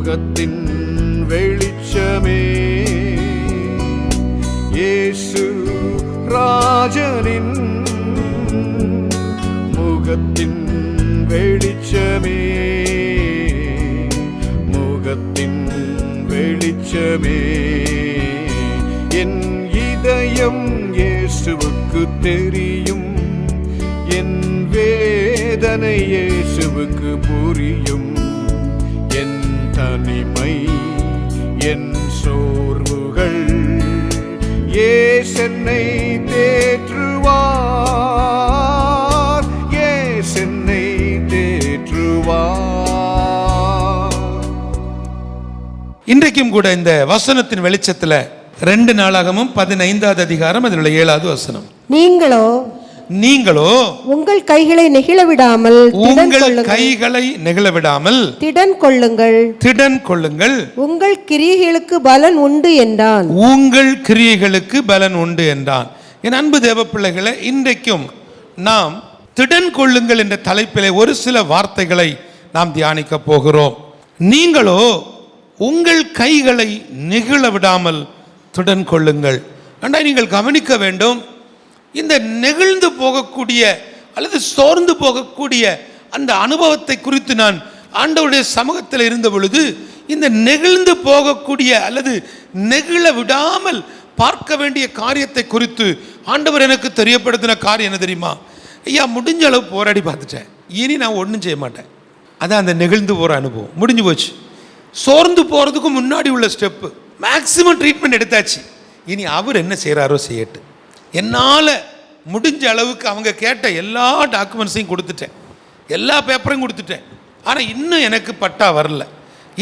முகத்தின் வெளிச்சமே, இயேசு ராஜனின் முகத்தின் வெளிச்சமே, முகத்தின் வெளிச்சமே. என் இதயம் இயேசுவுக்கு தெரியும், என் வேதனை இயேசுவுக்கு புரியும். என் தனிமை, என் சோர்வுகள் இயேசென்னை தேற்றுவார், இயேசென்னை தேற்றுவார். இன்றைக்கும் கூட இந்த வசனத்தின் வெளிச்சத்துல 2 நாளாகமும் 15வது அதிகாரம் அதில் 7வது வசனம். நீங்களோ உங்கள் கைகளை நெகிழ விடாமல் திடன் கொள்ளுங்கள். உங்கள் கிரியைகளுக்கு பலன் உண்டு என்றான். என் அன்பு தேவ பிள்ளைகளை, இன்றைக்கும் நாம் திடன் கொள்ளுங்கள் என்ற தலைப்பிலே ஒரு சில வார்த்தைகளை நாம் தியானிக்க போகிறோம். நீங்களோ உங்கள் கைகளை நெகிழ விடாமல் திடன் கொள்ளுங்கள். அண்டா நீங்கள் கவனிக்க வேண்டும், இந்த நெகிழ்ந்து போகக்கூடிய அல்லது சோர்ந்து போகக்கூடிய அந்த அனுபவத்தை குறித்து நான் ஆண்டவருடைய சமூகத்தில் இருந்த பொழுது, இந்த நெகிழ்ந்து போகக்கூடிய அல்லது நெகிழ விடாமல் பார்க்க வேண்டிய காரியத்தை குறித்து ஆண்டவர் எனக்கு தெரியப்படுத்தின காரியம் என்ன தெரியுமா? ஐயா, முடிஞ்ச அளவு போராடி பார்த்துட்டேன், இனி நான் ஒன்றும் செய்ய மாட்டேன். அதான் அந்த நெகிழ்ந்து போகிற அனுபவம் முடிஞ்சு போச்சு. சோர்ந்து போகிறதுக்கு முன்னாடி உள்ள ஸ்டெப்பு மேக்சிமம் ட்ரீட்மெண்ட் எடுத்தாச்சு. இனி அவர் என்ன செய்கிறாரோ செய்யட்டு. என்னால் முடிஞ்ச அளவுக்கு அவங்க கேட்ட எல்லா டாக்குமெண்ட்ஸையும் கொடுத்துட்டேன், எல்லா பேப்பரையும் கொடுத்துட்டேன். ஆனால் இன்னும் எனக்கு பட்டா வரல,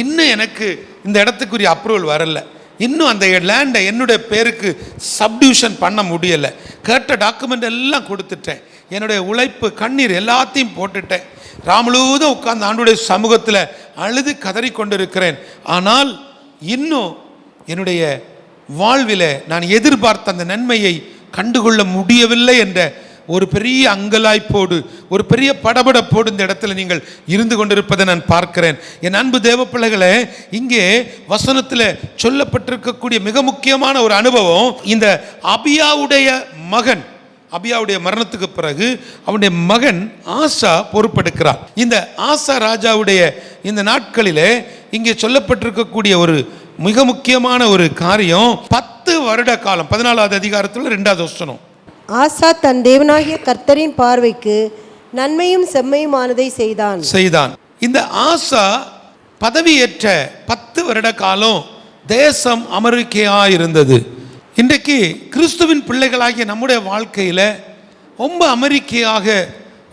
இன்னும் எனக்கு இந்த இடத்துக்குரிய அப்ரூவல் வரல, இன்னும் அந்த லேண்டை என்னுடைய பேருக்கு சப்டிவிஷன் பண்ண முடியலை. கேட்ட டாக்குமெண்ட் எல்லாம் கொடுத்துட்டேன், என்னுடைய உழைப்பு கண்ணீர் எல்லாத்தையும் போட்டுட்டேன். ராமுழுவதும் உட்கார்ந்து ஆண்டுடைய சமூகத்தில் அழுது கதறி கொண்டிருக்கிறேன். ஆனால் இன்னும் என்னுடைய வாழ்வில் நான் எதிர்பார்த்த அந்த நன்மையை கண்டுகொள்ள முடியவில்லை என்ற ஒரு பெரிய அங்கலாய்ப்போடு, ஒரு பெரிய படபடப்போடு இந்த இடத்துல நீங்கள் இருந்து கொண்டிருப்பதை நான் பார்க்கிறேன். என் அன்பு தேவ பிள்ளைகளே, இங்கே வசனத்தில் சொல்லப்பட்டிருக்கக்கூடிய மிக முக்கியமான ஒரு அனுபவம், இந்த அபியாவுடைய மரணத்துக்கு பிறகு அவனுடைய மகன் ஆசா பொறுப்பெடுக்கிறார். இந்த ஆசா ராஜாவுடைய இந்த நாட்களிலே இங்கே சொல்லப்பட்டிருக்கக்கூடிய ஒரு மிக முக்கியமான ஒரு காரியம், 10 வருட காலம் 14வது அதிகாரத்தில் 2வது வசனம். ஆசா தன் தேவனாகிய கர்த்தரின் பார்வைக்கு நன்மையும் செம்மையுமானதை செய்தான். இந்த ஆசா பதவியேற்ற 10 வருட காலம் தேசம் அமெரிக்கையாக இருந்தது. இன்றைக்கு கிறிஸ்துவின் பிள்ளைகளாகிய நம்முடைய வாழ்க்கையில் ரொம்ப அமெரிக்கையாக,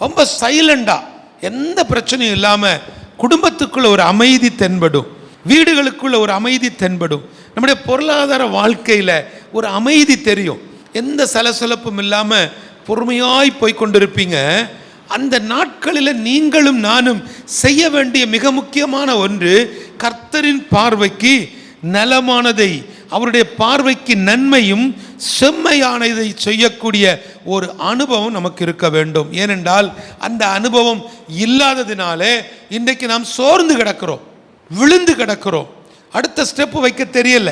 ரொம்ப சைலண்டாக, எந்த பிரச்சனையும் இல்லாமல் குடும்பத்துக்குள்ள ஒரு அமைதி தென்படும், வீடுகளுக்குள்ள ஒரு அமைதி தென்படும், நம்முடைய பொருளாதார வாழ்க்கையில் ஒரு அமைதி தெரியும். எந்த சலசலப்பும் இல்லாமல் பொறுமையாய் போய்கொண்டிருப்பீங்க. அந்த நாட்களில் நீங்களும் நானும் செய்ய வேண்டிய மிக முக்கியமான ஒன்று, கர்த்தரின் பார்வைக்கு நலமானதை, அவருடைய பார்வைக்கு நன்மையும் செம்மையானதை செய்யக்கூடிய ஒரு அனுபவம் நமக்கு இருக்க வேண்டும். ஏனென்றால் அந்த அனுபவம் இல்லாததினாலே இன்றைக்கு நாம் சோர்ந்து கிடக்கிறோம், விழுந்து கிடக்கிறோம். அடுத்த ஸ்டெப்பு வைக்க தெரியல,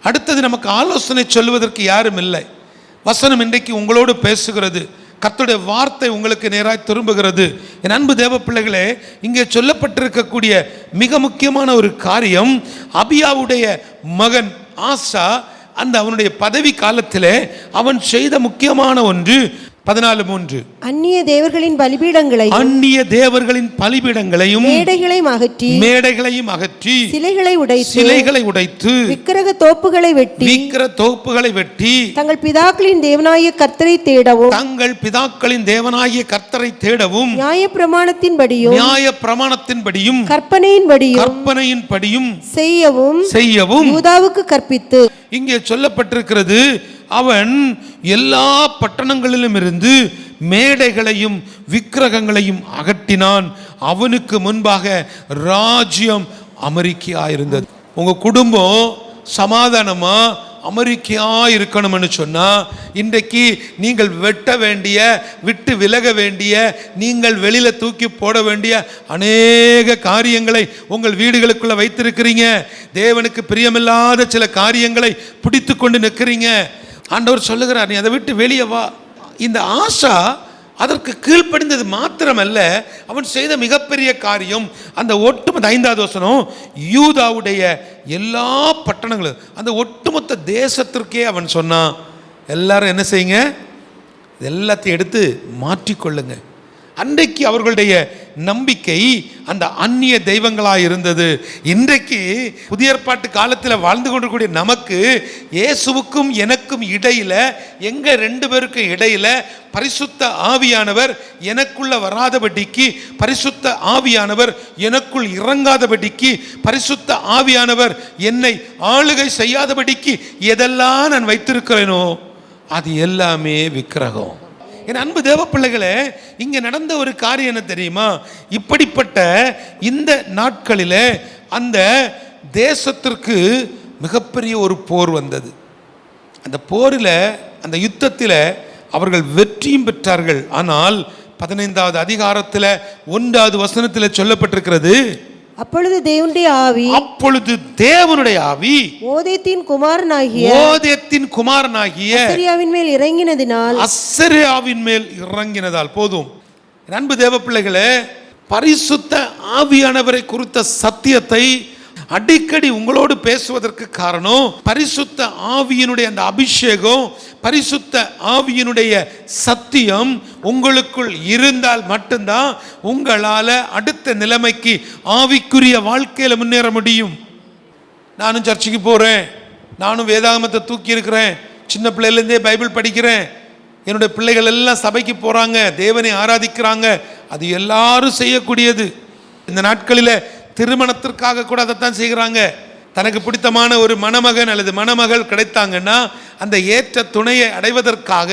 அடுத்தது நமக்கு ஆலோசனை சொல்வதற்கு யாரும் இல்லை. வசனம் இன்றைக்கு உங்களோடு பேசுகிறது, கர்த்தருடைய வார்த்தை உங்களுக்கு நேராய் திரும்புகிறது. என் அன்பு தேவ பிள்ளைகளே, இங்கே சொல்லப்பட்டிருக்கக்கூடிய மிக முக்கியமான ஒரு காரியம், அபியாவுடைய மகன் ஆசா அந்த அவனுடைய பதவி காலத்திலே அவன் செய்த முக்கியமான ஒன்று 14:3 அந்நிய தேவர்களின் பலிபீடங்களையும் மேடைகளையும் அகற்றி சிலைகளை உடைத்து விக்கிரக தோப்புகளை வெட்டி தங்கள் பிதாக்களின் தேவனாகிய கர்த்தரை தேடவும் நியாயப்பிரமாணத்தின்படியும் கற்பனையின்படியும் செய்யவும் யூதாவுக்கு கற்பித்து. இங்கே சொல்லப்பட்டிருக்கிறது, அவன் எல்லா பட்டணங்களிலும் இருந்து மேடைகளையும் விக்கிரகங்களையும் அகற்றினான். அவனுக்கு முன்பாக ராஜ்யம் அமெரிக்கா இருந்தது. உங்க குடும்பம் சமாதானமா அமெரிக்கையா இருக்கணும்னு சொன்னா இன்றைக்கு நீங்கள் விட்டு விலக வேண்டிய, நீங்கள் வெளியில தூக்கி போட வேண்டிய அநேக காரியங்களை உங்கள் வீடுகளுக்குள்ள வைத்திருக்கிறீங்க. தேவனுக்கு பிரியமில்லாத சில காரியங்களை பிடித்து கொண்டு நிற்கிறீங்க. ஆண்டவர் சொல்லுகிறார், நீ அதை விட்டு வெளியே வா. இந்த ஆசா அதற்கு கீழ்ப்படிந்தது மாத்திரமல்ல, அவன் செய்த மிகப்பெரிய காரியம். அந்த ஒட்டுமொத்த 5வது வசனம், யூதாவுடைய எல்லா பட்டணங்களும், அந்த ஒட்டுமொத்த தேசத்திற்கே அவன் சொன்னான், எல்லாரும் என்ன செய்யுங்க, எல்லாத்தையும் எடுத்து மாற்றிக்கொள்ளுங்க. அன்றைக்கு அவர்களுடைய நம்பிக்கை அந்த அந்நிய தெய்வங்களாக இருந்தது. இன்றைக்கு புதிய ஏற்பாட்டு காலத்தில் வாழ்ந்து கொண்டிருக்கூடிய நமக்கு, இயேசுவுக்கும் எனக்கும் இடையில, எங்க 2 பேருக்கும் இடையில பரிசுத்த ஆவியானவர் எனக்குள்ள வராதபடிக்கு, பரிசுத்த ஆவியானவர் எனக்குள் இறங்காதபடிக்கு, பரிசுத்த ஆவியானவர் என்னை ஆளுகை செய்யாதபடிக்கு எதெல்லாம் நான் வைத்திருக்கிறேனோ அது எல்லாமே விக்கிரகம். என் அன்பு தேவ பிள்ளைகளே, இங்க நடந்த ஒரு காரியம் என்ன தெரியுமா? இப்படிப்பட்ட இந்த நாட்களிலே அந்த தேசத்திற்கு மிகப்பெரிய ஒரு போர் வந்தது. அந்த போரில், அந்த யுத்தத்தில் அவர்கள் வெற்றியும் பெற்றார்கள். ஆனால் 15வது அதிகாரத்தில் 1வது வசனத்தில் சொல்லப்பட்டிருக்கிறது, அப்பொழுது தேவனுடைய ஆவி ஓதேத்தின் குமாரனாகிய அசரியாவின் மேல் இறங்கினதால். போதும் அன்பு தேவ பிள்ளைகளே, பரிசுத்த ஆவியானவரை குறித்த சத்தியத்தை அடிக்கடி உங்களோடு பேசுவதற்கு காரணம், பரிசுத்த ஆவியினுடைய அந்த அபிஷேகம், பரிசுத்த ஆவியினுடைய சத்தியம் உங்களுக்குள் இருந்தால் மட்டும்தான் உங்களால் அடுத்த நிலைமைக்கு ஆவிக்குரிய வாழ்க்கையில் முன்னேற முடியும். நானும் சர்ச்சுக்கு போகிறேன், நானும் வேதாகமத்தை தூக்கி இருக்கிறேன், சின்ன பிள்ளையிலேருந்தே பைபிள் படிக்கிறேன், என்னுடைய பிள்ளைகள் எல்லாம் சபைக்கு போகிறாங்க, தேவனை ஆராதிக்கிறாங்க, அது எல்லாரும் செய்யக்கூடியது. இந்த நாட்களில் திருமணத்திற்காக கூட அதைத்தான் செய்கிறாங்க. தனக்கு பிடித்தமான ஒரு மணமகன் அல்லது மணமகள் கிடைத்தாங்கன்னா அந்த ஏற்ற துணையை அடைவதற்காக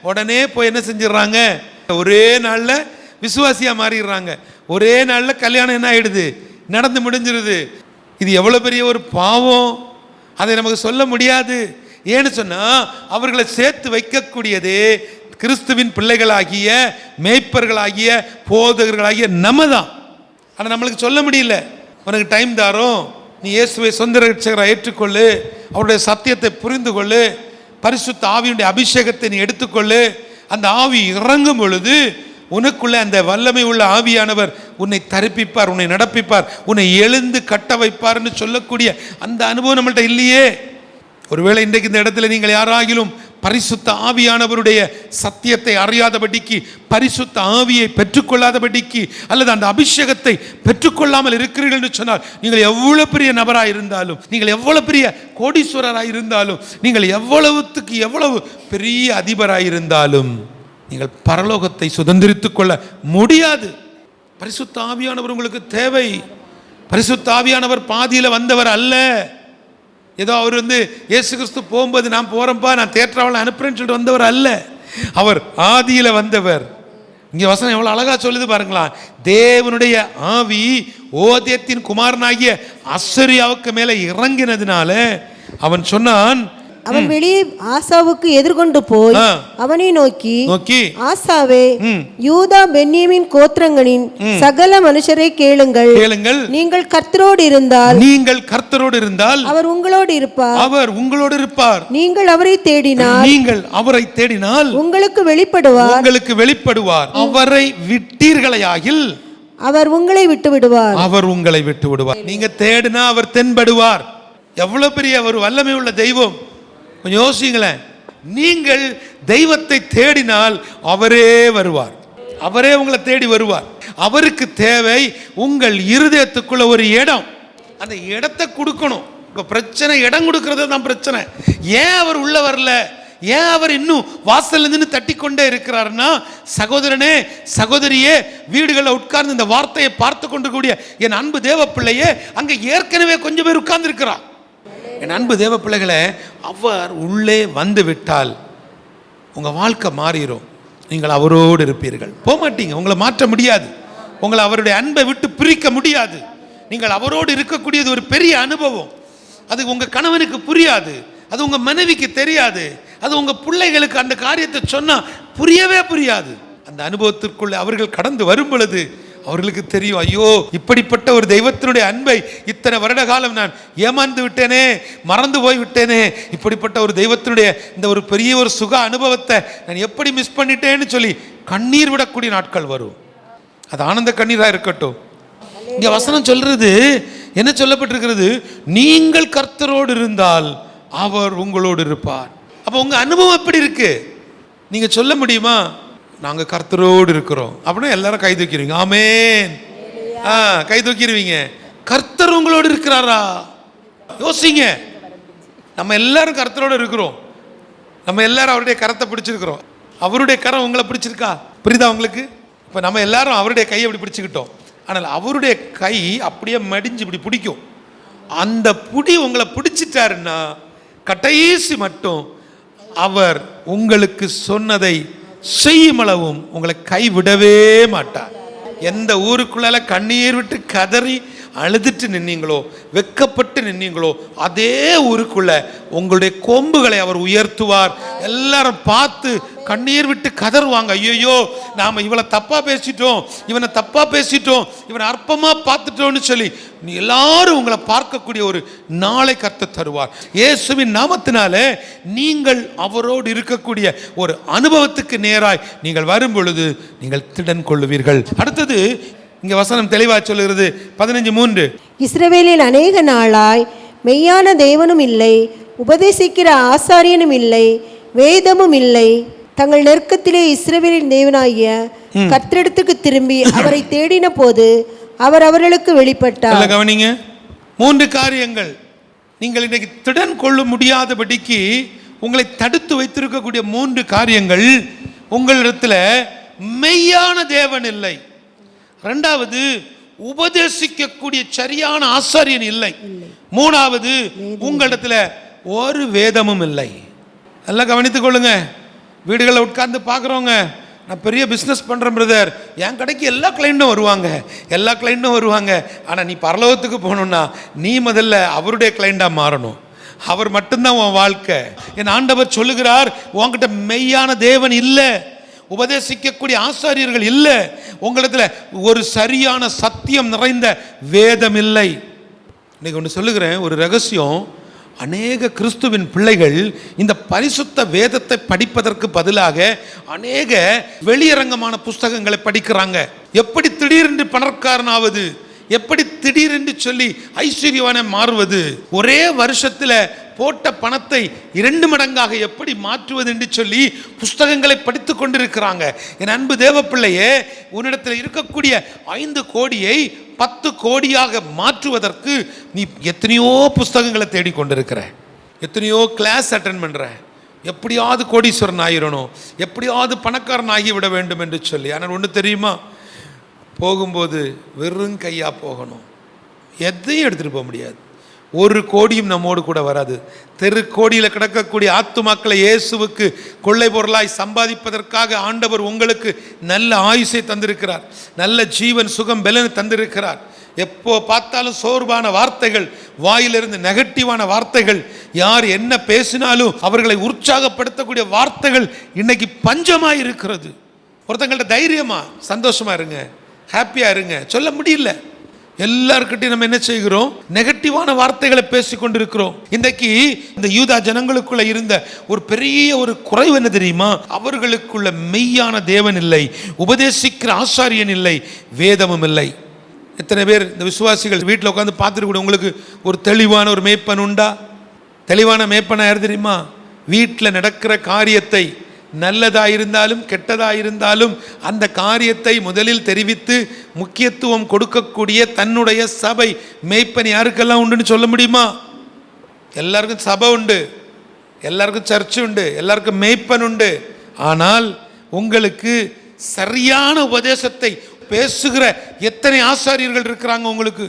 உடனே போய் என்ன செஞ்சிடறாங்க, ஒரே நாளில் விசுவாசியாக மாறிடுறாங்க, ஒரே நாளில் கல்யாணம் என்ன ஆகிடுது, நடந்து முடிஞ்சிருது. இது எவ்வளோ பெரிய ஒரு பாவம், அதை நமக்கு சொல்ல முடியாது. ஏன்னு சொன்னால் அவர்களை சேர்த்து வைக்கக்கூடியது கிறிஸ்துவின் பிள்ளைகளாகிய, மேய்ப்பர்களாகிய, போதகர்களாகிய நம்ம தான். ஆனால் நம்மளுக்கு சொல்ல முடியல, உனக்கு டைம் தாரோம், நீ இயேசுவை சொந்த ரட்சகராக ஏற்றுக்கொள்ளு, அவருடைய சத்தியத்தை புரிந்து கொள்ளு, பரிசுத்த ஆவியுடைய அபிஷேகத்தை நீ எடுத்துக்கொள்ளு. அந்த ஆவி இறங்கும் பொழுது உனக்குள்ளே அந்த வல்லமை உள்ள ஆவியானவர் உன்னை தரிப்பிப்பார், உன்னை நடப்பிப்பார், உன்னை எழுந்து கட்ட வைப்பார்னு சொல்லக்கூடிய அந்த அனுபவம் நம்மள்கிட்ட இல்லையே. ஒருவேளை இன்றைக்கு இந்த இடத்துல நீங்கள் யாராகிலும் பரிசுத்த ஆவியானவருடைய சத்தியத்தை அறியாதபடிக்கு, பரிசுத்த ஆவியை பெற்றுக்கொள்ளாதபடிக்கு, அல்லது அந்த அபிஷேகத்தை பெற்றுக்கொள்ளாமல் இருக்கிறீர்கள் என்று சொன்னால், நீங்கள் எவ்வளவு பெரிய நபராக இருந்தாலும், நீங்கள் எவ்வளவு பெரிய கோடீஸ்வரராக இருந்தாலும், நீங்கள் எவ்வளவுத்துக்கு எவ்வளவு பெரிய அதிபராக இருந்தாலும் நீங்கள் பரலோகத்தை சுதந்திரித்துக் கொள்ள முடியாது. பரிசுத்த ஆவியானவர் உங்களுக்கு தேவை. பரிசுத்த ஆவியானவர் பாதியில் வந்தவர் அல்ல. ஏதோ அவர் இயேசு கிறிஸ்து போகும்போது நான் போகிறேன்ப்பா, நான் தேற்றவளை அனுப்புறேன்னு சொல்லிட்டு வந்தவர் அல்ல. அவர் ஆதியில் வந்தவர். இங்கே வசனம் எவ்வளோ அழகா சொல்லுது பாருங்களா. தேவனுடைய ஆவி ஓதேத்தின் குமாரனாகிய அசரியாவுக்கு மேலே இறங்கினதுனால அவன் சொன்னான், அவன் வெளியே ஆசாவுக்கு எதிர்கொண்டு போய் அவனை நோக்கி, ஆசாவே, யூதா பென்யமீன் கோத்திரங்களின் சகல மனுஷரை கேளுங்கள், நீங்கள் கர்த்தரோடு இருந்தால் அவர் உங்களோடு இருப்பார், நீங்கள் அவரை தேடினால் உங்களுக்கு வெளிப்படுவார், அவரை விட்டீர்களாகில் அவர் உங்களை விட்டு விடுவார், நீங்க தேடினா அவர் தென்படுவார். எவ்வளவு பெரிய ஒரு வல்லமை உள்ள தெய்வம். கொஞ்சம் யோசிங்களேன். நீங்கள் தெய்வத்தை தேடினால் அவரே வருவார், அவரே உங்களை தேடி வருவார். அவருக்கு தேவை உங்கள் இருதயத்துக்குள்ள ஒரு இடம். அந்த இடத்தை கொடுக்கணும். இப்போ பிரச்சனை இடம் கொடுக்கறது தான் பிரச்சனை. ஏன் அவர் உள்ள வரல, ஏன் அவர் இன்னும் வாசல்ல நின்று தட்டி கொண்டே இருக்கிறாருன்னா, சகோதரனே சகோதரியே, வீடுகளில் உட்கார்ந்து இந்த வார்த்தையை பார்த்து கொண்டு கூடிய என் அன்பு தேவ பிள்ளையே, அங்கே ஏற்கனவே கொஞ்சம் பேர் உட்கார்ந்து இருக்கிறார். என் அன்பு தேவ பிள்ளைகளை, அவர் உள்ளே வந்து விட்டால் உங்கள் வாழ்க்கை மாறிடும். நீங்கள் அவரோடு இருப்பீர்கள், போக மாட்டீங்க. உங்களை மாற்ற முடியாது, உங்களை அவருடைய அன்பை விட்டு பிரிக்க முடியாது. நீங்கள் அவரோடு இருக்கக்கூடியது ஒரு பெரிய அனுபவம். அது உங்கள் கணவனுக்கு புரியாது, அது உங்க மனைவிக்கு தெரியாது, அது உங்க பிள்ளைகளுக்கு அந்த காரியத்தை சொன்னா புரியவே புரியாது. அந்த அனுபவத்திற்குள்ள அவர்கள் கடந்து வரும் பொழுது அவர்களுக்கு தெரியும், ஐயோ இப்படிப்பட்ட ஒரு தெய்வத்தினுடைய அன்பை இத்தனை வருட காலம் நான் ஏமாந்து விட்டேனே, மறந்து போய் விட்டேனே, இப்படிப்பட்ட ஒரு தெய்வத்தினுடைய இந்த ஒரு பெரிய ஒரு சுக அனுபவத்தை நான் எப்படி மிஸ் பண்ணிட்டேன்னு சொல்லி கண்ணீர் விடக்கூடிய நாட்கள் வரும். அது ஆனந்த கண்ணீராக இருக்கட்டும். இங்க வசனம் சொல்றது என்ன சொல்லப்பட்டிருக்கிறது? நீங்கள் கர்த்தரோடு இருந்தால் அவர் உங்களோடு இருப்பார். அப்ப உங்க அனுபவம் எப்படி இருக்கு? நீங்க சொல்ல முடியுமா? நாங்க கர்த்தரோடு இருக்கிறோம் அப்படின்னா எல்லாரும் கை தூக்கிடுவீங்க. ஆமென், கை தூக்கிடுவீங்க. கர்த்தர் உங்களோடு இருக்கிறாரா? யோசிங்க. நம்ம எல்லாரும் கர்த்தரோடு இருக்கிறோம். நம்ம எல்லாரும் அவருடைய கரத்தை பிடிச்சிருக்கிறோம். அவருடைய கரம் உங்களை பிடிச்சிருக்கா? புரியுதா உங்களுக்கு? இப்போ நம்ம எல்லாரும் அவருடைய கையை இப்படி பிடிச்சிக்கிட்டோம். ஆனால் அவருடைய கை அப்படியே மடிஞ்சு இப்படி பிடிக்கும். அந்த புடி உங்களை பிடிச்சிட்டாருன்னா கடைசி மட்டும் அவர் உங்களுக்கு சொன்னதை செய்யும் அளவும் உங்களை கைவிடவே மாட்டார். எந்த ஊருக்குள்ளால கண்ணீர் விட்டு கதறி அழுதுட்டு நின்னீங்களோ, வெக்கப்பட்டு நின்னீங்களோ, அதே ஊருக்குள்ள உங்களுடைய கொம்புகளை அவர் உயர்த்துவார். எல்லாரும் பார்த்து கண்ணீர் விட்டு கதறுவாங்க, ஐயோ நாம இவளை தப்பா பேசிட்டோம், இவனை தப்பா பேசிட்டோம், இவனை அற்பமா பார்த்துட்டோம்னு சொல்லி எல்லாரும் உங்களை பார்க்கக்கூடிய ஒரு நாளை கர்த்தர் தருவார். இயேசுவின் நாமத்தினாலே நீங்கள் அவரோடு இருக்கக்கூடிய ஒரு அனுபவத்துக்கு நேராய் நீங்கள் வரும் பொழுது நீங்கள் திடன் கொள்ளுவீர்கள். அடுத்தது இங்க வசனம் தெளிவா சொல்லுகிறது 15:3. இஸ்ரவேலில் அநேக நாளாய் மெய்யான தேவனும் இல்லை, உபதேசிக்கிற ஆசாரியனும் இல்லை, வேதமும் இல்லை. தங்கள் நெருக்கத்திலே இஸ்ரவேலின் தேவனாகிய கர்த்தரிடத்துக்கு திரும்பி அவரை தேடின போது அவர் அவர்களுக்கு வெளிப்பட்டார். கவனிங்க, 3 காரியங்கள் நீங்கள் இன்றைக்கு திடன் கொள்ள முடியாதபடிக்கு உங்களை தடுத்து வைத்திருக்கக்கூடிய 3 காரியங்கள். உங்களிடத்துல மெய்யான தேவன் இல்லை. 2வது உபதேசிக்கக்கூடிய சரியான ஆசாரியன் இல்லை. 3வது உங்களிடத்துல ஒரு வேதமும் இல்லை. நல்லா கவனித்துக் கொள்ளுங்க. வீடுகளில் உட்கார்ந்து பார்க்குறவங்க, நான் பெரிய பிஸ்னஸ் பண்ணுறேன் பிரதர், என் கடைக்கு எல்லா கிளைண்ட்டும் வருவாங்க. ஆனால் நீ பரலோகத்துக்கு போகணுன்னா நீ முதல்ல அவருடைய கிளைண்டாக மாறணும். அவர் மட்டும்தான் உன் வாழ்க்கை. என் ஆண்டவர் சொல்லுகிறார், உன்கிட்ட மெய்யான தேவன் இல்லை, உபதேசிக்கக்கூடிய ஆசாரியர்கள் இல்லை, உங்களிடத்துல ஒரு சரியான சத்தியம் நிறைந்த வேதம் இல்லை. இன்னைக்கு ஒன்று சொல்லுகிறேன், ஒரு ரகசியம். அநேக கிறிஸ்துவின் பிள்ளைகள் இந்த பரிசுத்த வேதத்தை படிப்பதற்கு பதிலாக அநேக வெளியரங்கமான புஸ்தகங்களை படிக்கிறாங்க. எப்படி திடீரென்று பணக்காரனாவது, எப்படி திடீரென்று சொல்லி ஐஸ்வர்யவான மாறுவது, ஒரே வருஷத்தில் போட்ட பணத்தை 2 மடங்காக எப்படி மாற்றுவது என்று சொல்லி புஸ்தகங்களை படித்து கொண்டிருக்கிறாங்க. என் அன்பு தேவ பிள்ளையே, உன்னிடத்தில் இருக்கக்கூடிய 5 கோடியை 10 கோடியாக மாற்றுவதற்கு நீ எத்தனையோ புஸ்தகங்களை தேடிக்கொண்டிருக்கிற, எத்தனையோ கிளாஸ் அட்டென்ட் பண்ற, எப்படியாவது கோடீஸ்வரன் ஆகிடணும், எப்படியாவது பணக்காரன் ஆகிவிட வேண்டும் என்று சொல்லி. ஆனால் ஒன்று தெரியுமா, போகும்போது வெறும் கையா போகணும். எதையும் எடுத்துகிட்டு போக முடியாது. 1 கோடியும் நம்மோடு கூட வராது. தெரு கோடியில் கிடக்கக்கூடிய ஆத்துமாக்களை இயேசுவுக்கு கொள்ளை பொருளாய் சம்பாதிப்பதற்காக ஆண்டவர் உங்களுக்கு நல்ல ஆயுசை தந்திருக்கிறார், நல்ல ஜீவன் சுகம் பலன் தந்திருக்கிறார். எப்போ பார்த்தாலும் சோர்வான வார்த்தைகள், வாயிலிருந்து நெகட்டிவான வார்த்தைகள், யார் என்ன பேசினாலும் அவர்களை உற்சாகப்படுத்தக்கூடிய வார்த்தைகள் இன்னைக்கு பஞ்சமாய் இருக்கிறது. ஒருத்தங்கள்ட்ட தைரியமா சந்தோஷமா இருங்க, ஹாப்பியா இருங்க சொல்ல முடியல. எல்லார்கிட்டையும் நம்ம என்ன செய்கிறோம்? நெகட்டிவான வார்த்தைகளை பேசிக் கொண்டிருக்கிறோம். இன்றைக்கு இந்த யூதா ஜனங்களுக்குள்ள இருந்த ஒரு பெரிய ஒரு குறைவு என்ன தெரியுமா? அவர்களுக்குள்ள மெய்யான தேவன் இல்லை, உபதேசிக்கிற ஆசாரியன் இல்லை, வேதமும் இல்லை. எத்தனை பேர் இந்த விசுவாசிகள் வீட்டில் உட்காந்து பார்த்துட்டு கூட உங்களுக்கு ஒரு தெளிவான ஒரு மேய்ப்பன் உண்டா? தெளிவான மேய்ப்பனா யார் தெரியுமா? வீட்டில் நடக்கிற காரியத்தை, நல்லதாயிருந்தாலும் கெட்டதாயிருந்தாலும் அந்த காரியத்தை முதலில் தெரிவித்து முக்கியத்துவம் கொடுக்கக்கூடிய தன்னுடைய சபை மேய்ப்பன் யாருக்கெல்லாம் உண்டுன்னு சொல்ல முடியுமா? எல்லாருக்கும் சபை உண்டு, எல்லாருக்கும் சர்ச்சு உண்டு, எல்லாருக்கும் மேய்ப்பன் உண்டு. ஆனால் உங்களுக்கு சரியான உபதேசத்தை பேசுகிற எத்தனை ஆசாரியர்கள் இருக்கிறாங்க? உங்களுக்கு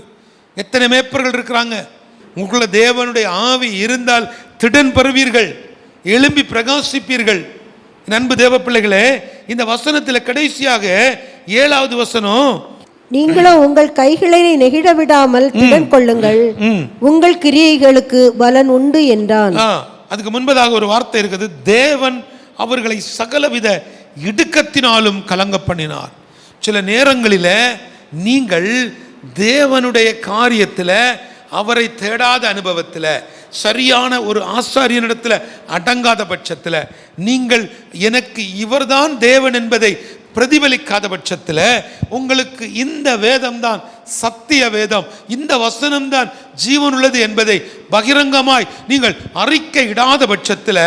எத்தனை மேய்ப்பர்கள் இருக்கிறாங்க? உங்களுக்குள்ள தேவனுடைய ஆவி இருந்தால் திடன் பெறுவீர்கள், எழும்பி பிரகாசிப்பீர்கள். அன்பு தேவ பிள்ளைகளே, இந்த வசனத்தில் கடைசியாக 7வது வசனம், நீங்களோ உங்கள் கைகளை நெகிழ விடாமல் திடன் கொள்ளுங்கள், உங்கள் கிரியைகளுக்கு பலன் உண்டு என்றான். அதுக்கு முன்பதாக ஒரு வார்த்தை இருக்குது, தேவன் அவர்களை சகலவித இடுக்கத்தினாலும் கலங்க பண்ணினார். சில நேரங்களில் நீங்கள் தேவனுடைய காரியத்தில், அவரை தேடாத அனுபவத்தில், சரியான ஒரு ஆசாரியனிடத்தில் அடங்காத பட்சத்தில், நீங்கள் எனக்கு இவர்தான் தேவன் என்பதை பிரதிபலிக்காத பட்சத்தில், உங்களுக்கு இந்த வேதம்தான் சத்திய வேதம், இந்த வசனம்தான் ஜீவனுள்ளது என்பதை பகிரங்கமாய் நீங்கள் அறிக்கை இடாத பட்சத்தில்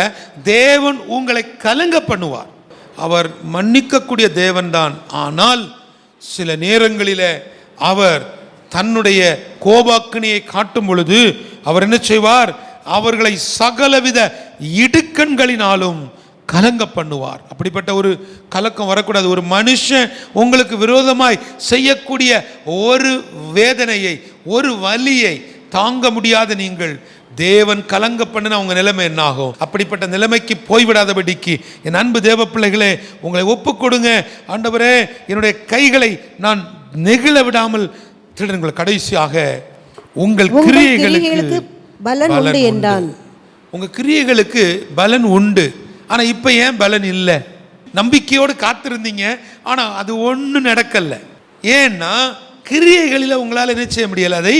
தேவன் உங்களை கலங்க பண்ணுவார். அவர் மன்னிக்கக்கூடிய தேவன்தான். ஆனால் சில நேரங்களில் அவர் தன்னுடைய கோபாக்கினியை காட்டும் பொழுது அவர் என்ன செய்வார்? அவர்களை சகலவித இடுக்கண்களினாலும் கலங்க பண்ணுவார். அப்படிப்பட்ட ஒரு கலக்கம் வரக்கூடாது. ஒரு மனுஷன் உங்களுக்கு விரோதமாய் செய்யக்கூடிய ஒரு வேதனையை, ஒரு வலியை தாங்க முடியாத நீங்கள் தேவன் கலங்க பண்ணினா உங்க நிலைமை என்ன ஆகும்? அப்படிப்பட்ட நிலைமைக்கு போய்விடாதபடிக்கு என் அன்பு தேவ பிள்ளைகளே, உங்களை ஒப்புக் கொடுங்க. ஆண்டவரே, என்னுடைய கைகளை நான் நெகிழ விடாமல் திருடுங்கள். கடைசியாக உங்கள் கிரியைகளுக்கு பலன் உண்டு என்றான். உங்க கிரியைகளுக்கு பலன் உண்டு. ஆனா இப்ப ஏன் பலன் இல்லை? நம்பிக்கையோடு காத்திருந்தீங்க, ஆனா அது ஒன்றும் நடக்கல. ஏன்னா கிரியைகளில் உங்களால் என்ன செய்ய முடியல, அதை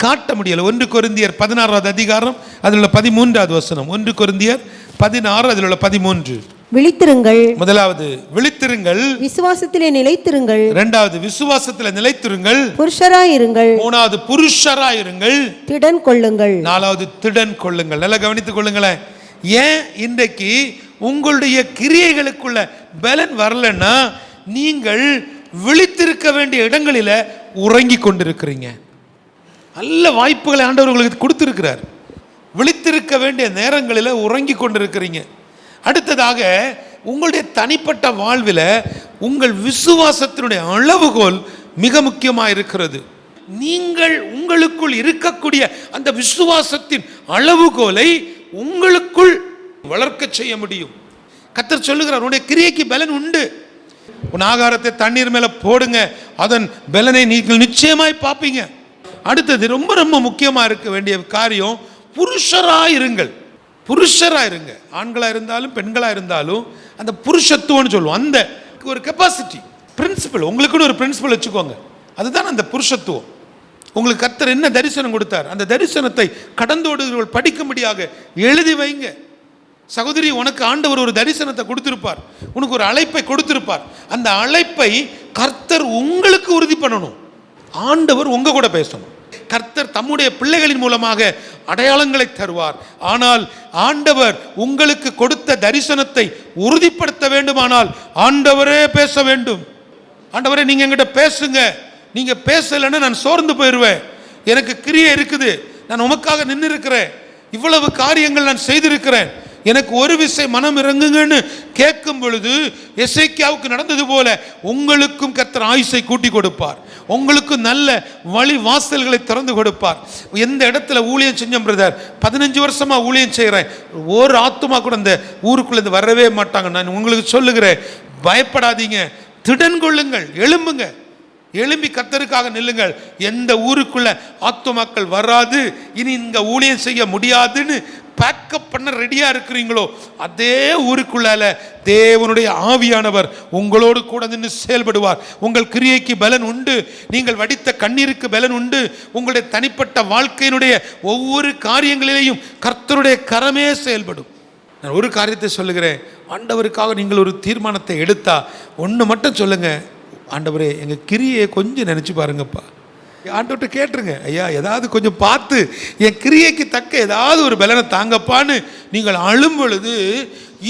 காட்ட முடியல. 1 கொரிந்தியர் 16வது அதிகாரம் அதில் உள்ள 13வது வசனம். 1 கொரிந்தியர் 16 அதில் உள்ள 13. விழித்திருங்கள். முதலாவது விழித்திருங்கள், விசுவாசத்திலே நிலைத்திருங்கள். இரண்டாவது விசுவாசத்திலே நிலைத்திருங்கள், புருஷராயிருங்கள். மூணாவது புருஷராயிருங்கள், திடன் கொள்ளுங்கள். நாலாவது திடன் கொள்ளுங்கள். நல்லா கவனித்துக் கொள்ளுங்களேன். ஏன் இன்றைக்கு உங்களுடைய கிரியைகளுக்குள்ள பலன் வரலன்னா, நீங்கள் விழித்திருக்க வேண்டிய இடங்களில உறங்கி கொண்டிருக்கிறீங்க. நல்ல வாய்ப்புகளை ஆண்டவர் உங்களுக்கு கொடுத்திருக்கிறார். விழித்திருக்க வேண்டிய நேரங்களில் உறங்கி கொண்டிருக்கிறீங்க. அடுத்ததாக உங்களுடைய தனிப்பட்ட வாழ்வில் உங்கள் விசுவாசத்தினுடைய அளவுகோல் மிக முக்கியமாக இருக்கிறது. நீங்கள் உங்களுக்குள் இருக்கக்கூடிய அந்த விசுவாசத்தின் அளவுகோலை உங்களுக்குள் வளர்க்க செய்ய முடியும். கர்த்தர் சொல்லுகிறார், உன்னுடைய கிரியைக்கு பலன் உண்டு. உன் ஆகாரத்தை தண்ணீர் மேல போடுங்க, அதன் பலனை நீங்கள் நிச்சயமாய் பார்ப்பீங்க. அடுத்தது ரொம்ப ரொம்ப முக்கியமா இருக்க வேண்டிய காரியம், புருஷராயிருங்கள். புருஷராயிருங்க. ஆண்களா இருந்தாலும் பெண்களா இருந்தாலும் அந்த புருஷத்துவம்னு சொல்லுவோம். அந்த ஒரு கெப்பாசிட்டி, பிரின்சிபல், உங்களுக்குன்னு ஒரு பிரின்சிபல் வச்சுக்கோங்க. அதுதான் அந்த புருஷத்துவம். உங்களுக்கு கர்த்தர் என்ன தரிசனம் கொடுத்தார், அந்த தரிசனத்தை கடந்தோடுகிறவர்கள் படிக்கும்படியாக எழுதி வைங்க. சகோதரி, உனக்கு ஆண்டவர் ஒரு தரிசனத்தை கொடுத்திருப்பார், உனக்கு ஒரு அழைப்பை கொடுத்திருப்பார். அந்த அழைப்பை கர்த்தர் உங்களுக்கு உறுதி பண்ணணும். ஆண்டவர் உங்க கூட பேசணும். கர்த்தர் தம்முடைய பிள்ளைகளின் மூலமாக அடையாளங்களை தருவார். ஆனால் ஆண்டவர் உங்களுக்கு கொடுத்த தரிசனத்தை உறுதிப்படுத்த வேண்டுமானால் ஆண்டவரே பேச வேண்டும். ஆண்டவரே, நீங்க என்கிட்ட பேசுங்க, நீங்க பேசலைன்னு நான் சோர்ந்து போயிடுவேன். எனக்கு கிரியை இருக்குது, நான் உமக்காக நின்று இருக்கிறேன், இவ்வளவு காரியங்கள் நான் செய்திருக்கிறேன், எனக்கு ஒரு விசை மனம் இறங்குங்கன்னு கேட்கும் பொழுது எசேக்கியாவுக்கு நடந்தது போல உங்களுக்கும் கர்த்தர் ஆயுசை கூட்டி கொடுப்பார். உங்களுக்கு நல்ல வழி வாசல்களை திறந்து கொடுப்பார். எந்த இடத்துல ஊழியம் செஞ்சோம் பிரதர், 15 வருஷமா ஊழியம் செய்கிறேன், ஒரு ஆத்துமா கூட இந்த ஊருக்குள்ளேருந்து வரவே மாட்டாங்க. நான் உங்களுக்கு சொல்லுகிறேன், பயப்படாதீங்க, திடன் கொள்ளுங்கள், எழும்புங்க, எழும்பி கர்த்தருக்காக நில்லுங்கள். எந்த ஊருக்குள்ள ஆத்துமாக்கள் வராது, இனி இங்க ஊழியம் செய்ய முடியாதுன்னு பேக்கப் பண்ண ரெடியா இருக்கிறீங்களோ, அதே ஊருக்குள்ளால தேவனுடைய ஆவியானவர் உங்களோடு கூட நின்று செயல்படுவார். உங்கள் கிரியைக்கு பலன் உண்டு, நீங்கள் வடித்த கண்ணீருக்கு பலன் உண்டு. உங்களுடைய தனிப்பட்ட வாழ்க்கையினுடைய ஒவ்வொரு காரியங்களிலேயும் கர்த்தருடைய கரமே செயல்படும். நான் ஒரு காரியத்தை சொல்லுகிறேன், ஆண்டவருக்காக நீங்கள் ஒரு தீர்மானத்தை எடுத்தா ஒன்று மட்டும் சொல்லுங்க, ஆண்டவரே எங்கள் கிரியை கொஞ்சம் நினச்சி பாருங்கப்பா. ஆண்டவர்கிட்ட கேட்டுருங்க, ஐயா ஏதாவது கொஞ்சம் பார்த்து என் கிரியைக்கு தக்க ஏதாவது ஒரு பலனை தாங்கப்பான்னு நீங்கள் அழும் பொழுது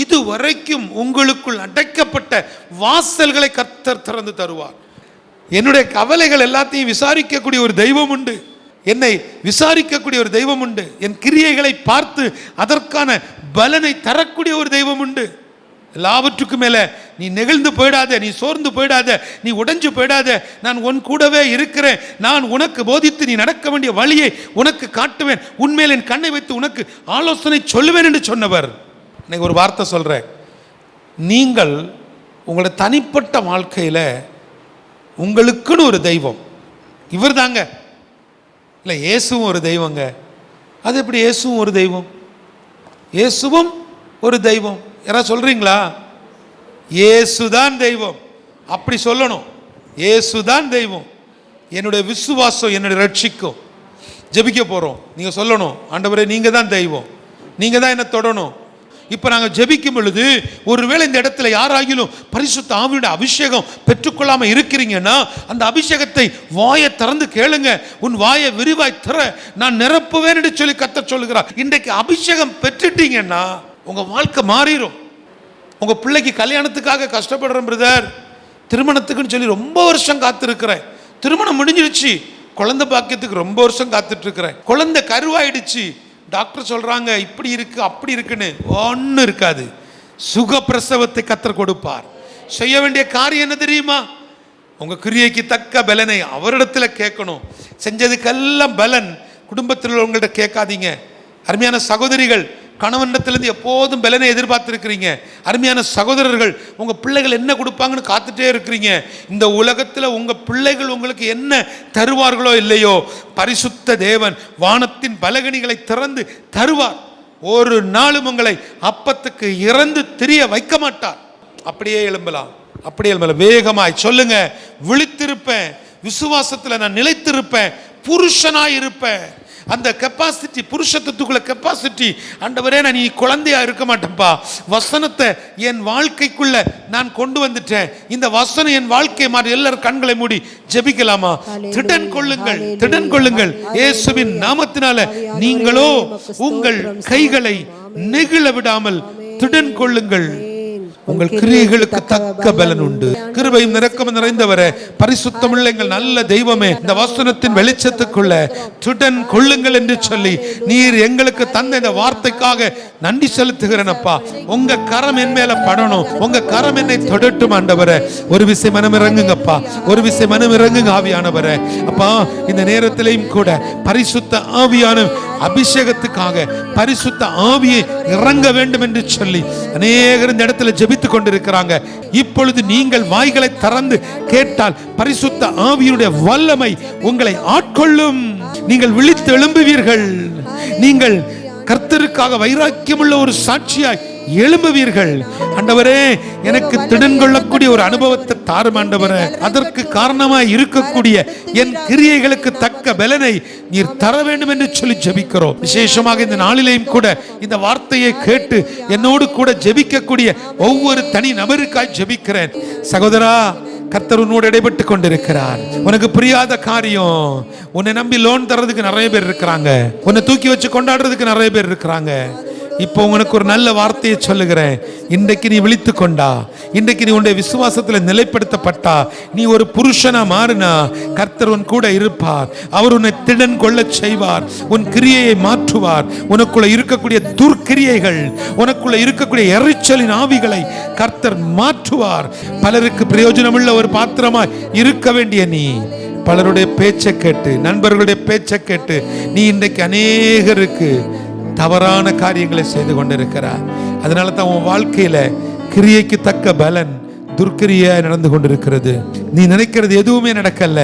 இது வரைக்கும் உங்களுக்குள் அடைக்கப்பட்ட வாசல்களை கர்த்தர் திறந்து தருவார். என்னுடைய கவலைகள் எல்லாத்தையும் விசாரிக்கக்கூடிய ஒரு தெய்வம் உண்டு, என்னை விசாரிக்கக்கூடிய ஒரு தெய்வம் உண்டு, என் கிரியைகளை பார்த்து அதற்கான பலனை தரக்கூடிய ஒரு தெய்வம் உண்டு. எல்லாவற்றுக்கும் மேல நீ நெகிழ்ந்து போயிடாத, நீ சோர்ந்து போயிடாத, நீ உடைஞ்சு போயிடாத, நான் உன் கூடவே இருக்கிறேன், நான் உனக்கு போதித்து நீ நடக்க வேண்டிய வழியை உனக்கு காட்டுவேன், உன்மேல் என் கண்ணை வைத்து உனக்கு ஆலோசனை சொல்லுவேன் என்று சொன்னவர். இன்னைக்கு ஒரு வார்த்தை சொல்றேன், நீங்கள் உங்களோட தனிப்பட்ட வாழ்க்கையில உங்களுக்குன்னு ஒரு தெய்வம் இவர் தாங்க. இல்லை, இயேசுவும் ஒரு தெய்வங்க. அது எப்படி இயேசுவும் ஒரு தெய்வம்? இயேசுவும் ஒரு தெய்வம். யாராவது சொல்றீங்களா? இயேசுதான் தெய்வம். அப்படி சொல்லணும். இயேசுதான் தெய்வம். என்னுடைய விசுவாசம் என்னுடைய ரட்சிக்கும். ஜெபிக்க போறோம். நீங்க சொல்லணும், ஆண்டவரே நீங்க தான் தெய்வம், நீங்க தான் என்ன தொடணும். இப்ப நாங்க ஜெபிக்கும் பொழுது ஒருவேளை இந்த இடத்துல யாராகிலும் பரிசுத்த ஆவியுடைய அபிஷேகம் பெற்றுக்கொள்ளாம இருக்கிறீங்கன்னா, அந்த அபிஷேகத்தை வாயை திறந்து கேளுங்க. உன் வாயை விரிவாய் திற, நான் நிரப்புவேன் என்று சொல்லி கர்த்தர் சொல்லுகிறார். இன்றைக்கு அபிஷேகம் பெற்றுட்டீங்கன்னா உங்க வாழ்க்கை மாறிடும். உங்க பிள்ளைக்கு கல்யாணத்துக்காக கஷ்டப்படுறேன் பிரதர், திருமணத்துக்குன்னு சொல்லி ரொம்ப வருஷம் காத்திருக்கிறேன், திருமணம் முடிஞ்சிடுச்சு, குழந்தை பாக்கியத்துக்கு ரொம்ப வருஷம் காத்துட்டு இருக்கிறேன், குழந்தை கருவாயிடுச்சு, டாக்டர் சொல்றாங்க இப்படி இருக்கு அப்படி இருக்குன்னு. ஒன்றும் இருக்காது. சுகப்பிரசவத்தை கர்த்தர் கொடுப்பார். செய்ய வேண்டிய காரியம் என்ன தெரியுமா? உங்க கிரியைக்கு தக்க பலனை அவரிடத்துல கேட்கணும். செஞ்சதுக்கெல்லாம் பலன் குடும்பத்தில் உள்ளவங்கள்ட்ட கேட்காதீங்க. அருமையான சகோதரிகள், கணவனிடத்திலிருந்து எப்போதும் பலனை எதிர்பார்த்துருக்கிறீங்க. அருமையான சகோதரர்கள், உங்க பிள்ளைகள் என்ன கொடுப்பாங்கன்னு காத்துட்டே இருக்கிறீங்க. இந்த உலகத்தில் உங்க பிள்ளைகள் உங்களுக்கு என்ன தருவார்களோ இல்லையோ, பரிசுத்த தேவன் வானத்தின் பலகணிகளை திறந்து தருவார். ஒரு நாளும் உங்களை அப்பத்துக்கு இறந்து திரிய வைக்க மாட்டார். அப்படியே எழும்பலாம், அப்படியே எழும்பலாம். வேகமாய் சொல்லுங்க, விழித்திருப்பேன், விசுவாசத்தில் நான் நிலைத்திருப்பேன், புருஷனாய் இருப்பேன். அந்த கெப்பாசிட்டி, புருஷத்துக்குள்ள கெப்பாசிட்டி, ஆண்டவரே நான் நீ குழந்தையா இருக்க மாட்டேன்ப்பா, வசனத்தை என் வாழ்க்கைக்குள்ள நான் கொண்டு வந்துட்டேன், இந்த வசனம் என் வாழ்க்கை மாறி. எல்லாரும் கண்களை மூடி ஜெபிக்கலாமா? திடன் கொள்ளுங்கள், திடன் கொள்ளுங்கள். இயேசுவின் நாமத்தினால நீங்களோ உங்கள் கைகளை நெகிழ விடாமல் திடன் கொள்ளுங்கள். உங்கள் கிரியைகளுக்கு தக்க பலன் உண்டு. கிருபையும் இரக்கமும் நிறைந்தவரே, பரிசுத்தமுள்ள எங்கள் நல்ல தெய்வமே, இந்த வசனத்தின் வெளிச்சத்துக்குள்ள திடன் கொள்ளுங்கள் என்று சொல்லி நீர் எங்களுக்கு தந்த இந்த வார்த்தைக்காக நன்றி செலுத்துகிறேன் அப்பா. உங்க கரம் என் மேல படணும், உங்க கரம் என்னை தொடட்டும் ஆண்டவரே. ஒரு விசை மனம் இறங்குங்கப்பா, ஒரு விசை மனம் இறங்குங்க ஆவியானவரே. அப்பா, இந்த நேரத்திலையும் கூட பரிசுத்த ஆவியான அபிஷேகத்துக்காக பரிசுத்த ஆவியை இறங்க வேண்டும் என்று சொல்லி அநேகர் இந்த இடத்துல ஜெபித்துக் கொண்டிருக்கிறாங்க. இப்பொழுது நீங்கள் வாய்களை திறந்து கேட்டால் பரிசுத்த ஆவியுடைய வல்லமை உங்களை ஆட்கொள்ளும். நீங்கள் விழித்து எழும்புவீர்கள். நீங்கள் கர்த்தருக்காக வைராக்கியமுள்ள ஒரு சாட்சியாய் எழும்புவீர்கள். ஆண்டவரே, எனக்கு திடன் கொள்ளக்கூடிய ஒரு அனுபவத்தை தாரும் ஆண்டவரே. அதற்கு காரணமாய் இருக்கக்கூடிய என் கிரியைகளுக்கு தக்க பலனை நீர் தர வேண்டும் என்று சொல்லி ஜெபிக்கிறோம். விசேஷமாக இந்த நாளிலேயும் கூட இந்த வார்த்தையை கேட்டு என்னோடு கூட ஜெபிக்கக்கூடிய ஒவ்வொரு தனி நபருக்காய் ஜெபிக்கிறேன். சகோதரா, கர்த்தர் உன்னோடு இடைப்பட்டு கொண்டிருக்கிறார். உனக்கு புரியாத காரியம், உன்னை நம்பி லோன் தர்றதுக்கு நிறைய பேர் இருக்கிறாங்க, உன்னை தூக்கி வச்சு கொண்டாடுறதுக்கு நிறைய பேர் இருக்கிறாங்க. இப்போ உனக்கு ஒரு நல்ல வார்த்தையை சொல்லுகிறேன். இன்றைக்கு நீ விழித்து கொண்டா, இன்றைக்கு நீ உன்னுடைய விசுவாசத்தில் நிலைப்படுத்தப்பட்டா, நீ ஒரு புருஷனா மாறினா, கர்த்தர் உன் கூட இருப்பார். அவர் உன்னை திடன் கொள்ள செய்வார், உன் கிரியையை மாற்றுவார். உனக்குள்ள இருக்கக்கூடிய துர்க்கிரியைகள், உனக்குள்ள இருக்கக்கூடிய எரிச்சலின் ஆவிகளை கர்த்தர் மாற்றுவார். பலருக்கு பிரயோஜனமுள்ள ஒரு பாத்திரமாய் இருக்க வேண்டிய நீ பலருடைய பேச்சை கேட்டு, நண்பர்களுடைய பேச்சை கேட்டு நீ இன்றைக்கு அநேகருக்கு தவறான காரியங்களை செய்து கொண்டிருக்கிறார். அதனால தான் உன் வாழ்க்கையில கிரியைக்கு தக்க பலன் துர்க்கிரியா நடந்து கொண்டிருக்கிறது. நீ நினைக்கிறது எதுவுமே நடக்கல.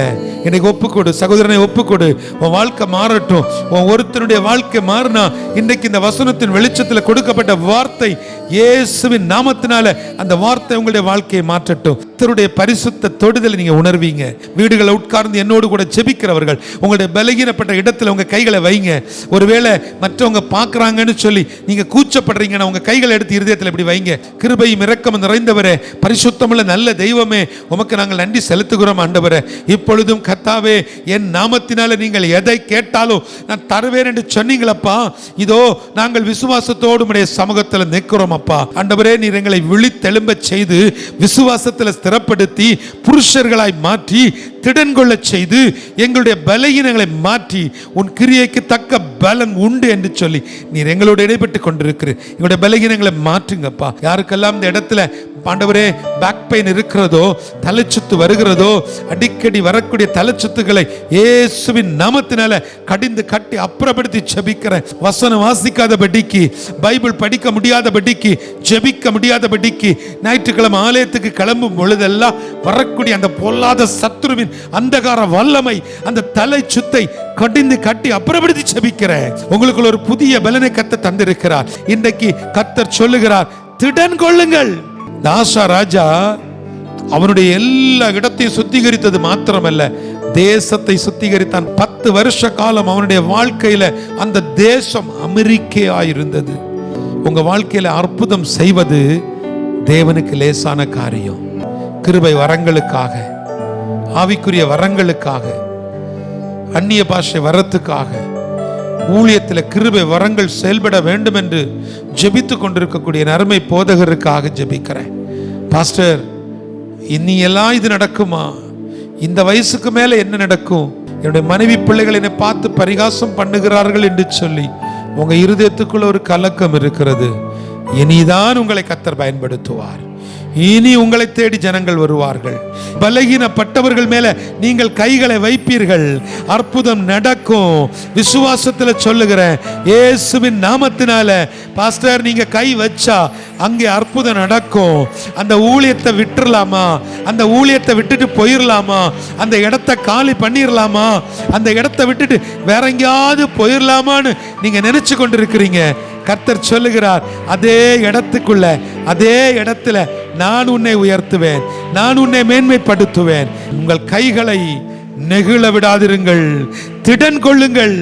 இன்னைக்கு ஒப்புக்கொடு சகோதரனை, ஒப்புக்கொடு. உன் வாழ்க்கை மாறட்டும். உன் ஒருத்தனுடைய வாழ்க்கை மாறினா, இன்றைக்கு இந்த வசனத்தின் வெளிச்சத்தில் கொடுக்கப்பட்ட வார்த்தை இயேசுவின் நாமத்தினால அந்த வார்த்தை உங்களுடைய வாழ்க்கையை மாற்றட்டும். கர்த்தருடைய பரிசுத்த தொடுதலை நீங்க உணர்வீங்க. வீடுகளை உட்கார்ந்து என்னோடு கூட ஜெபிக்கிறவர்கள், உங்களுடைய பலகீனப்பட்ட இடத்துல உங்க கைகளை வைங்க. ஒருவேளை மற்றவங்க பார்க்கறாங்கன்னு சொல்லி நீங்க கூச்சப்படுறீங்கன்னா உங்க கைகளை எடுத்து இருதயத்தில் இப்படி வைங்க. கிருபையும் இரக்கமும் நிறைந்தவரே, பரிசுத்தமுள்ள நல்ல தெய்வமே, உமக்கு நாங்கள் நன்றி செலுத்துகிறோம் ஆண்டவரே. இப்பொழுதும் கர்த்தாவே, என் நாமத்தினால நீங்கள் எதை கேட்டாலும் நான் தருவேன் என்று சொன்னீங்களப்பா. இதோ நாங்கள் விசுவாசத்தோடு உம்முடைய சமூகத்தில் நிற்கிறோம் அப்பா. ஆண்டவரே, நீர் எங்களை விழித்தெழும்ப செய்து விசுவாசத்தில் ஸ்திரப்படுத்தி புருஷர்களாய் மாற்றி திடன் கொள்ள செய்து எங்களுடைய பலகீனங்களை மாற்றி உன் கிரியைக்கு தக்க பலன் உண்டு என்று சொல்லி நீர் எங்களோட இடைப்பட்டு கொண்டிருக்கிறீர். எங்களுடைய பலகீனங்களை மாற்றுங்கப்பா. யாருக்கெல்லாம் இந்த இடத்துல ஆண்டவரே பேக் பெயின் இருக்கிறதோ, தலைச்சுத்து வருகிறதோ, அடிக்கடி வரக்கூடிய தலைச்சுத்துக்களை இயேசுவின் நாமத்தினால கடிந்து கட்டி அப்புறப்படுத்தி ஜெபிக்கிறேன். வசனம் வாசிக்காதபடிக்கு, பைபிள் படிக்க முடியாதபடிக்கு, ஜெபிக்க முடியாதபடிக்கு, ஞாயிற்றுக்கிழமை ஆலயத்துக்கு கிளம்பும் பொழுதெல்லாம் வரக்கூடிய அந்த பொல்லாத சத்துருவின் அந்தகார வல்லமை அந்த தலை சுத்தை கடிந்து கட்டி அப்புறப்படுத்தி ஜெபிக்கிறேன். உங்களுக்குள்ள ஒரு புதிய பலனை கர்த்தர் தந்திருக்கிறார். இன்றைக்கு கர்த்தர் சொல்லுகிறார், திடன் கொள்ளுங்கள். ஆசா ராஜா அவனுடைய எல்லா இடத்தையும் சுத்திகரித்தது மாத்திரமல்ல, தேசத்தை சுத்திகரித்தான். 10 வருஷ காலம் அவனுடைய வாழ்க்கையில அந்த தேசம் அமெரிக்கையாயிருந்தது. உங்க வாழ்க்கையில அற்புதம் செய்வது தேவனுக்கு லேசான காரியம். கிருபை வரங்களுக்காக, ஆவிக்குரிய வரங்களுக்காக, அந்நிய பாஷை வரத்துக்காக, ஊழியத்தில் கிருபை வரங்கள் செயல்பட வேண்டும் என்று ஜெபித்து கொண்டிருக்கக்கூடிய நறுமை போதகருக்காக ஜெபிக்கிறேன். பாஸ்டர், இனியெல்லாம் இது நடக்குமா? இந்த வயசுக்கு மேல என்ன நடக்கும்? என்னுடைய மனைவி பிள்ளைகள் என்னை பார்த்து பரிகாசம் பண்ணுகிறார்கள் என்று சொல்லி உங்க இருதயத்துக்குள்ள ஒரு கலக்கம் இருக்கிறது. இனிதான் உங்களை கர்த்தர் பயன்படுத்துவார். இனி உங்களை தேடி ஜனங்கள் வருவார்கள். பலகீனப்பட்டவர்கள் மேல நீங்கள் கைகளை வைப்பீர்கள், அற்புதம் நடக்கும். விசுவாசத்தில் சொல்லுகிறேன், இயேசுவின் நாமத்தினால பாஸ்டர் நீங்க கை வச்சா அங்கே அற்புதம் நடக்கும். அந்த ஊழியத்தை விட்டுறலாமா? அந்த ஊழியத்தை விட்டுட்டு போயிடலாமா? அந்த இடத்தை காலி பண்ணிடலாமா? அந்த இடத்தை விட்டுட்டு வேற எங்கேயாவது போயிடலாமான்னு நீங்க நினைச்சு கொண்டிருக்கிறீங்க. கர்த்தர் சொல்லுகிறார், அதே இடத்துக்குள்ள, அதே இடத்துல நான் உன்னை உயர்த்துவேன், நான் உன்னை மேன்மைப்படுத்துவேன். உங்கள் கைகளை நெகிழ விடாதிருங்கள், திடன் கொள்ளுங்கள்.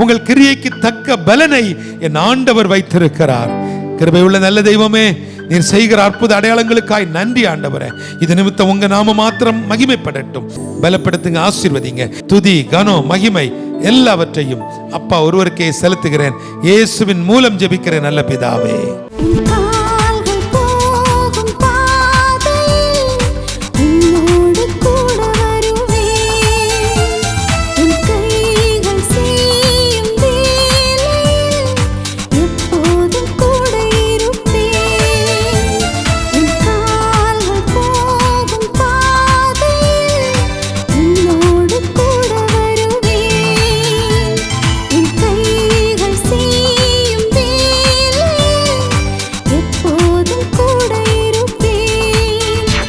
உங்கள் கிரியைக்கு தக்க பலனை என் ஆண்டவர் வைத்திருக்கிறார். கிருபை உள்ள நல்ல தெய்வமே, நீர் செய்கிற அற்புத அடையாளங்களுக்காய் நன்றி ஆண்டவரே. இது நிமித்தம் உங்க நாம மாத்திரம் மகிமைப்படட்டும். பலப்படுத்துங்க, ஆசீர்வதிங்க. துதி, கனம், மகிமை எல்லாவற்றையும் அப்பா ஒருவருக்கே செலுத்துகிறேன். இயேசுவின் மூலம் ஜெபிக்கிறேன் நல்ல பிதாவே.